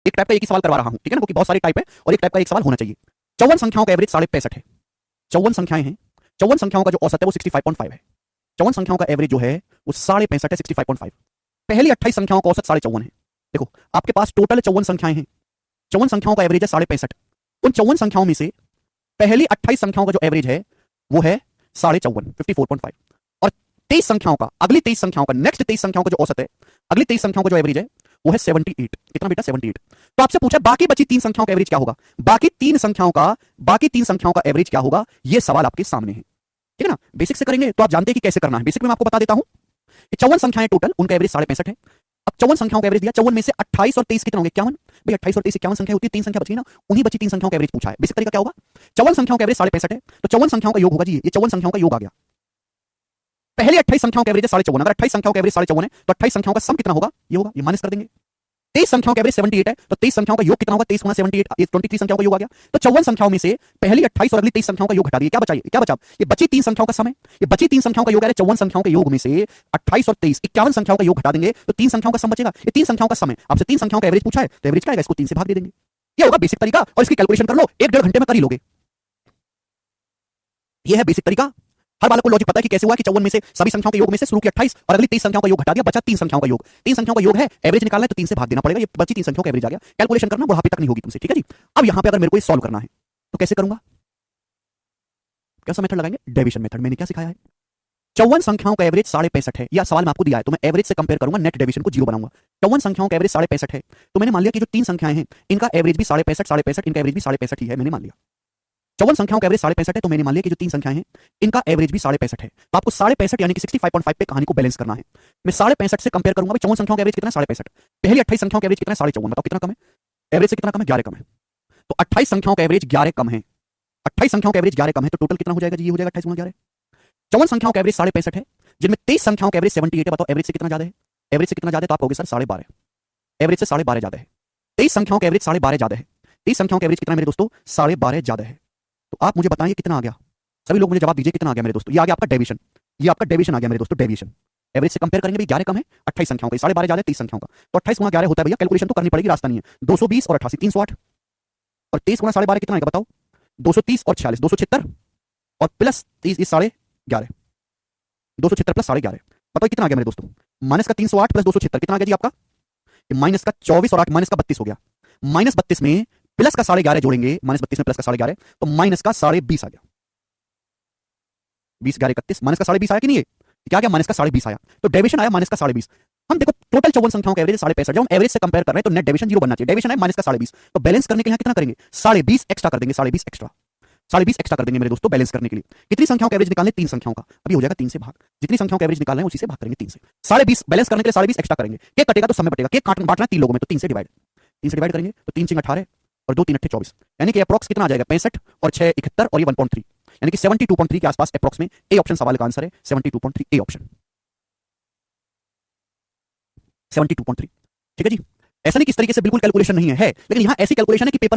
एक टाइप का एक ही सवाल करवा रहा हूं, ठीक है ना, क्योंकि बहुत सारे टाइप है और एक टाइप का एक सवाल होना चाहिए। 54 संख्याओं का एवरेज 65.5 है। 54 संख्याएं हैं, 54 संख्याओं का जो औसत है वो 65.5 है। 54 संख्याओं का एवरेज जो है वो 65.5 है, 65.5। पहली 28 संख्याओं का औसत 54 है। देखो आपके पास टोटल 54 संख्याएं हैं, 54 संख्याओं का एवरेज है 65.5। उन 54 संख्याओं में से पहली 28 संख्याओं का जो एवरेज है वो है 54.5, 54.5। और 23 संख्याओं का, अगली 23 संख्याओं का, नेक्स्ट 23 संख्याओं का जो औसत है, अगली 23 संख्याओं का जो एवरेज है वो है 78। कितना बेटा? 78। तो आपसे पूछा बाकी बची 3 संख्याओं का एवरेज क्या होगा? बाकी 3 संख्याओं का एवरेज क्या होगा? ये सवाल आपके सामने है, ठीक है ना। बेसिक से करेंगे तो आप जानते हैं कि कैसे करना है। बेसिक में मैं आपको बता देता हूं। 54 संख्याएं टोटल, उनका एवरेज 65.5 है। अब 54 संख्याओं का एवरेज दिया, 54 में से 28 और 23 कितना होंगे? 51। भाई 28 और 23 51 संख्या होती है, 3 संख्या बची ना, उन्हीं बची 3 संख्याओं का एवरेज पूछा है। बेसिक तरीका क्या होगा? 54 संख्याओं का एवरेज 65.5 है, तो 54 संख्याओं का योग होगा जी, ये 54 संख्याओं का योग आ गया। पहले 28 संख्याओं का एवरेज है 54, अगर 28 संख्याओं का एवरेज 54 है तो 28 संख्याओं का सम कितना होगा? ये होगा, ये माइनस कर देंगे। 23 संख्याओं का एवरेज 78 है, तो 23 संख्याओं का योग कितना होगा? 23 गुना 78, ये 23 संख्याओं का योग आ गया। तो 54 संख्याओं में से पहली 28 और अगली 23 संख्याओं का योग हटा दिए, क्या बचा? क्या बचा? ये बची 3 संख्याओं का सम है, ये बची 3 संख्याओं का योग है। 54 संख्याओं के योग में से 28 और 23 51 संख्याओं का योग हटा देंगे तो 3 संख्याओं का सम बचेगा। ये 3 संख्याओं का सम है, आपसे 3 संख्याओं का एवरेज पूछा है, तो एवरेज क्या आएगा? इसको 3 से भाग दे देंगे। ये होगा बेसिक तरीका, और इसकी कैलकुलेशन कर लो, 1-1.5 घंटे में कर ही लोगे। ये है बेसिक तरीका। हर बालक को लॉजिक पता है कि कैसे हुआ कि 54 में से सभी संख्याओं के योग में से शुरू की 28 और अगली 23 संख्याओं का योग घटा दिया, बचा 3 संख्याओं का योग। 3 संख्याओं का योग है, एवरेज निकालना है तो 3 से भाग देना पड़ेगा, ये बची 3 संख्याओं का एवरेज आ गया। कैलकुलेशन करना बुढ़ापे तक नहीं होगी तुमसे, ठीक है जी। अब यहां पे अगर मेरे को ये सॉल्व करना है तो कैसे करूंगा? कैसा मेथड लगाएंगे? Deviation method. मैंने क्या सिखाया है? 54 संख्याओं का एवरेज 65.5 है, या सवाल में आपको दिया है तो मैं एवरेज से कंपेयर करूंगा, नेट डेविएशन को 0 बनाऊंगा। 54 संख्याओं का एवरेज 65.5 है, तो मैंने मान लिया कि जो 3 संख्याएं हैं इनका एवरेज भी 65.5 इनका एवरेज भी 65.5 ही है, मैंने मान लिया। 54 संख्याओं का एवरेज 65 है, तो मैंने मान लिया कि जो 3 संख्याएं हैं इनका एवरेज भी 65 है। तो आपको 65 यानी कि 65.5 पे कहानी को बैलेंस करना है। मैं 65 से कंपेयर करूंगा। 54 संख्याओं का एवरेज कितना है? 65। पहली 28 संख्याओं का एवरेज कितना है? 54। बताओ कितना कम है? एवरेज से कितना कम है? 11 कम है। तो 28 संख्याओं का एवरेज 11 कम है, 28 संख्याओं का एवरेज 11 कम है, तो टोटल कितना हो जाएगा जी? ये हो जाएगा 28 गुना 11। 54 संख्याओं का एवरेज 65 है, जिनमें 23 संख्याओं का एवरेज 78 है। बताओ एवरेज से कितना ज्यादा है? एवरेज से कितना ज्यादा है? तो आप कहोगे सर 12.5। एवरेज से 12.5 ज्यादा है। 23 संख्याओं का एवरेज 12.5 ज्यादा है। 23 संख्याओं का एवरेज कितना है मेरे दोस्तों? 12.5 ज्यादा है। तो आप मुझे बताइए कितना आ गया? सभी लोग मुझे जवाब दीजिए कितना आ गया मेरे दोस्तों? ये आ गया आपका डेविएशन, ये आपका डेविएशन आ गया मेरे दोस्तों, डेविएशन। एवरेज से कंपेयर करेंगे भाई, 11 कम है 28 संख्याओं का, 12.5 ज्यादा है 23 संख्याओं का, तो 28 गुना 11 होता है भैया, कैलकुलेशन तो करनी पड़ेगी, रास्ता नहीं है। 220 और 88 308, और 23 गुना 12.5 कितना आएगा बताओ? 230 और 46 276, और प्लस 30 इस 11.5, 276 प्लस 11.5, बताओ कितना आ गया मेरे दोस्तों? माइनस का 308 प्लस 276 कितना आ गया जी आपका? माइनस का 24 और 8 माइनस का 32 हो गया। माइनस 32 में प्लस का 11.5 जोड़ेंगे, माइनस 32 में प्लस का 11.5, तो माइनस का 20.5 आ गया। 20 11 31, माइनस का 20.5 आया कि नहीं? ये क्या गया? माइनस का 20.5 आया, तो डेविएशन आया माइनस का 20.5। हम देखो टोटल 54 संख्याओं का एवरेज 65, जब हम एवरेज से कंपेयर कर रहे हैं तो नेट डेविएशन 0 बनना चाहिए। डेविएशन है माइनस का 20.5, तो बैलेंस करने के लिए कितना करेंगे? 20.5 एक्स्ट्रा कर देंगे, 20.5 एक्स्ट्रा, 20.5 एक्स्ट्रा कर देंगे मेरे दोस्तों बैलेंस करने के लिए। कितनी संख्याओं का एवरेज निकालने? 3 संख्याओं का, अभी हो जाएगा 3 से भाग। जितनी संख्याओं का एवरेज निकालना है उसी से भाग करेंगे 3 से। 20.5 बैलेंस करने के लिए 20.5 एक्स्ट्रा करेंगे। केक कटेगा तो समय बटेगा, केक बांटना है 3 लोगों में, तो 3 से डिवाइड करेंगे, तो 3 चिंग 18 और 2 3 8 24, यानी कि अप्रॉक्स कितना आ जाएगा? 65 और 6 71 और ये 1.3, यानी कि 72.3 के आसपास अप्रॉक्स में ए ऑप्शन सवाल का आंसर है। 72.3 ए ऑप्शन, 72.3, ठीक है जी। ऐसा नहीं कि इस तरीके से बिल्कुल कैलकुलेशन नहीं है, लेकिन यहां ऐसी कैलकुलेशन है कि पेपर